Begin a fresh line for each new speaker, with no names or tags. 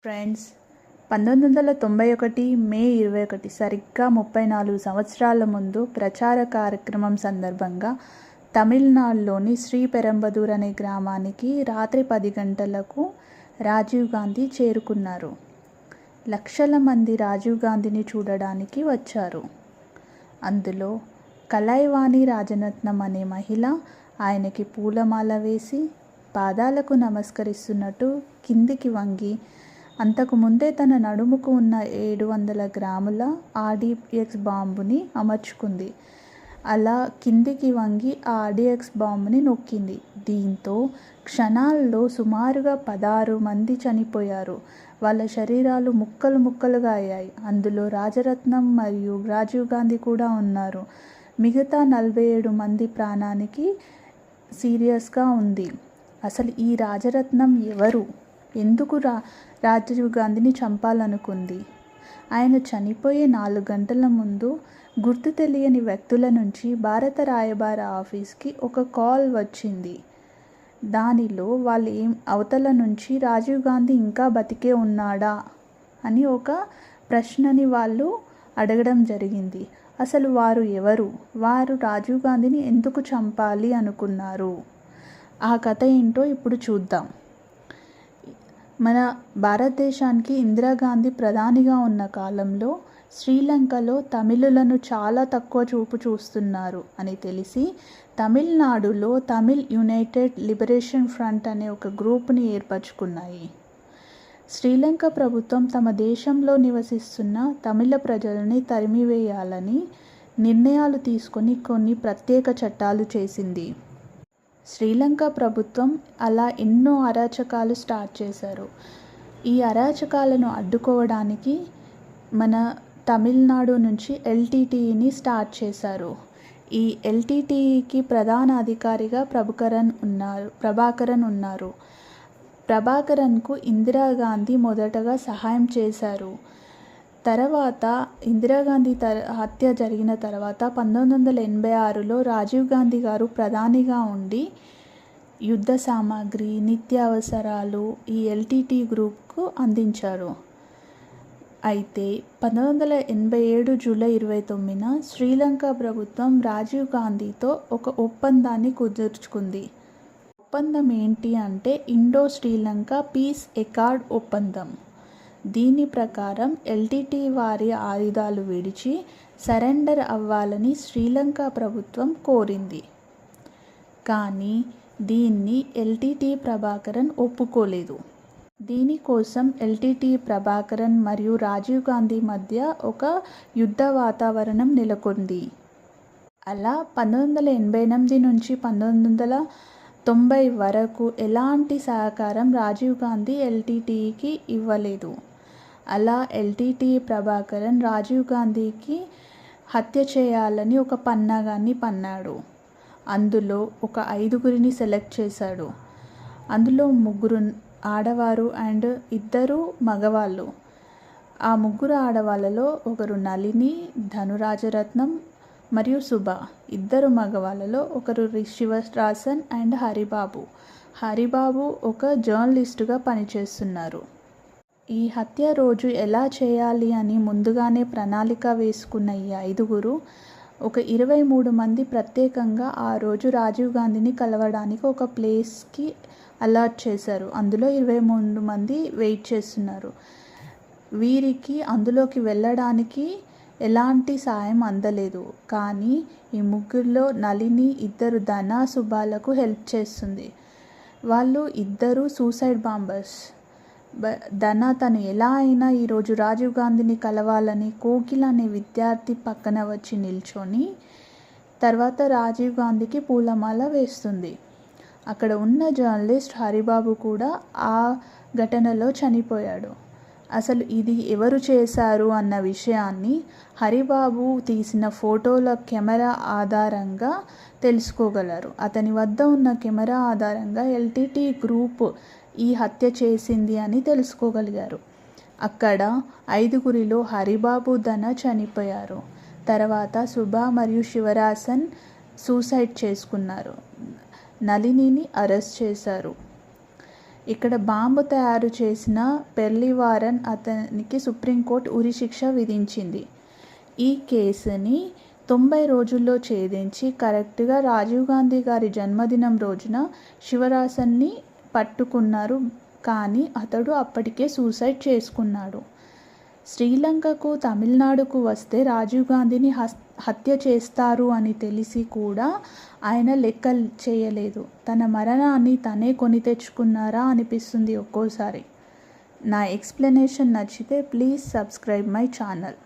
Friends, 1991 మే 21 సరిగ్గా 34 సంవత్సరాల ముందు ప్రచార కార్యక్రమం సందర్భంగా తమిళనాడులోని శ్రీపెరంబదూర్ అనే గ్రామానికి రాత్రి 10 గంటలకు రాజీవ్ గాంధీ చేరుకున్నారు. లక్షల మంది రాజీవ్ గాంధీని చూడడానికి వచ్చారు. అందులో కలైవాణి రాజరత్నం అనే మహిళ ఆయనకి పూలమాల వేసి పాదాలకు నమస్కరిస్తున్నట్టు కిందికి వంగి అంతకుముందే తన నడుముకు ఉన్న 700 గ్రాముల RDX బాంబుని అమర్చుకుంది. అలా కిందికి వంగి ఆ RDX బాంబుని నొక్కింది. దీంతో క్షణాల్లో సుమారుగా 16 మంది చనిపోయారు. వాళ్ళ శరీరాలు ముక్కలు ముక్కలుగా అయ్యాయి. అందులో రాజరత్నం మరియు రాజీవ్ గాంధీ కూడా ఉన్నారు. మిగతా 47 మంది ప్రాణానికి సీరియస్గా ఉంది. అసలు ఈ రాజరత్నం ఎవరు? ఎందుకు రాజీవ్ గాంధీని చంపాలనుకుంది? ఆయన చనిపోయే 4 గంటల ముందు గుర్తు తెలియని వ్యక్తుల నుంచి భారత రాయబార ఆఫీస్కి ఒక కాల్ వచ్చింది. దానిలో వాళ్ళు అవతల నుంచి రాజీవ్ గాంధీ ఇంకా బతికే ఉన్నాడా అని ఒక ప్రశ్నని వాళ్ళు అడగడం జరిగింది. అసలు వారు ఎవరు? వారు రాజీవ్ గాంధీని ఎందుకు చంపాలి అనుకున్నారు? ఆ కథ ఏంటో ఇప్పుడు చూద్దాం. మన భారతదేశానికి ఇందిరాగాంధీ ప్రధానిగా ఉన్న కాలంలో శ్రీలంకలో తమిళులను చాలా తక్కువ చూపు చూస్తున్నారు అని తెలిసి తమిళనాడులో తమిళ్ యునైటెడ్ లిబరేషన్ ఫ్రంట్ అనే ఒక గ్రూప్ని ఏర్పరచుకున్నాయి. శ్రీలంక ప్రభుత్వం తమ దేశంలో నివసిస్తున్న తమిళ ప్రజలని తరిమివేయాలని నిర్ణయాలు తీసుకొని కొన్ని ప్రత్యేక చట్టాలు చేసింది. శ్రీలంక ప్రభుత్వం అలా ఎన్నో అరాచకాలు స్టార్ట్ చేశారు. ఈ అరాచకాలను అడ్డుకోవడానికి మన తమిళనాడు నుంచి LTTEని స్టార్ట్ చేశారు. ఈ LTTEకి ప్రధాన అధికారిగా ప్రభాకరన్ ఉన్నారు. ప్రభాకరన్కు ఇందిరాగాంధీ మొదటగా సహాయం చేశారు. తర్వాత ఇందిరాగాంధీ హత్య జరిగిన తర్వాత 1986లో రాజీవ్ గాంధీ గారు ప్రధానిగా ఉండి యుద్ధ సామాగ్రి, నిత్యావసరాలు ఈ LTTE గ్రూప్కు అందించారు. అయితే 1987 జూలై 29న శ్రీలంక ప్రభుత్వం రాజీవ్ గాంధీతో ఒక ఒప్పందాన్ని కుదుర్చుకుంది. ఒప్పందం ఏంటి అంటే ఇండో శ్రీలంక పీస్ అకార్డ్ ఒప్పందం. దీని ప్రకారం LTTE వారి ఆయుధాలు విడిచి సరెండర్ అవ్వాలని శ్రీలంక ప్రభుత్వం కోరింది. కానీ దీన్ని LTTE ప్రభాకరన్ ఒప్పుకోలేదు. దీనికోసం LTTE ప్రభాకరన్ మరియు రాజీవ్ గాంధీ మధ్య ఒక యుద్ధ వాతావరణం నెలకొంది. అలా 1988 నుంచి 1990 వరకు ఎలాంటి సహకారం రాజీవ్ గాంధీ LTTEకి ఇవ్వలేదు. అలా LTTE ప్రభాకరన్ రాజీవ్ గాంధీకి హత్య చేయాలని ఒక పన్నాగాన్ని పన్నాడు. అందులో ఒక 5గురిని సెలెక్ట్ చేశాడు. అందులో 3 ఆడవారు అండ్ 2 మగవాళ్ళు. ఆ 3 ఆడవాళ్ళలో ఒకరు నళిని, ధనురాజరత్నం మరియు సుభ. 2 మగవాళ్ళలో ఒకరు శివరాసన్ అండ్ హరిబాబు. హరిబాబు ఒక జర్నలిస్టుగా పనిచేస్తున్నారు. ఈ హత్య రోజు ఎలా చేయాలి అని ముందుగానే ప్రణాళిక వేసుకున్న ఈ 5గురు ఒక 23 మంది ప్రత్యేకంగా ఆ రోజు రాజీవ్ గాంధీని కలవడానికి ఒక ప్లేస్కి అలాట్ చేశారు. అందులో 23 మంది వెయిట్ చేస్తున్నారు. వీరికి అందులోకి వెళ్ళడానికి ఎలాంటి సాయం అందలేదు. కానీ ఈ 3లో నళిని 2 ధన, సుభాలకు హెల్ప్ చేస్తుంది. వాళ్ళు 2 సూసైడ్ బాంబర్స్. ధన తను ఎలా అయినా ఈరోజు రాజీవ్ గాంధీని కలవాలని కోకిల అనే విద్యార్థి పక్కన వచ్చి నిల్చొని తర్వాత రాజీవ్ గాంధీకి పూలమాల వేస్తుంది. అక్కడ ఉన్న జర్నలిస్ట్ హరిబాబు కూడా ఆ ఘటనలో చనిపోయాడు. అసలు ఇది ఎవరు చేశారు అన్న విషయాన్ని హరిబాబు తీసిన ఫోటోల కెమెరా ఆధారంగా తెలుసుకోగలరు. అతని వద్ద ఉన్న కెమెరా ఆధారంగా LTTE గ్రూప్ ఈ హత్య చేసింది అని తెలుసుకోగలిగారు. అక్కడ 5గురిలో హరిబాబు, ధన చనిపోయారు. తర్వాత సుభ మరియు శివరాసన్ సూసైడ్ చేసుకున్నారు. నళినిని అరెస్ట్ చేశారు. ఇక్కడ బాంబు తయారు చేసిన పెర్లివారన్ అతనికి సుప్రీంకోర్టు ఉరిశిక్ష విధించింది. ఈ కేసుని 90 రోజుల్లో ఛేదించి కరెక్ట్గా రాజీవ్ గాంధీ గారి జన్మదినం రోజున శివరాసన్ని పట్టుకున్నారు. కానీ అతడు అప్పటికే సూసైడ్ చేసుకున్నాడు. శ్రీలంకకు, తమిళనాడుకు వస్తే రాజీవ్ గాంధీని హత్య చేస్తారు అని తెలిసి కూడా ఆయన లెక్క చేయలేదు. తన మరణాన్ని తనే కొని తెచ్చుకున్నారా అనిపిస్తుంది ఒక్కోసారి. నా ఎక్స్ప్లెనేషన్ నచ్చితే ప్లీజ్ సబ్స్క్రైబ్ మై ఛానల్.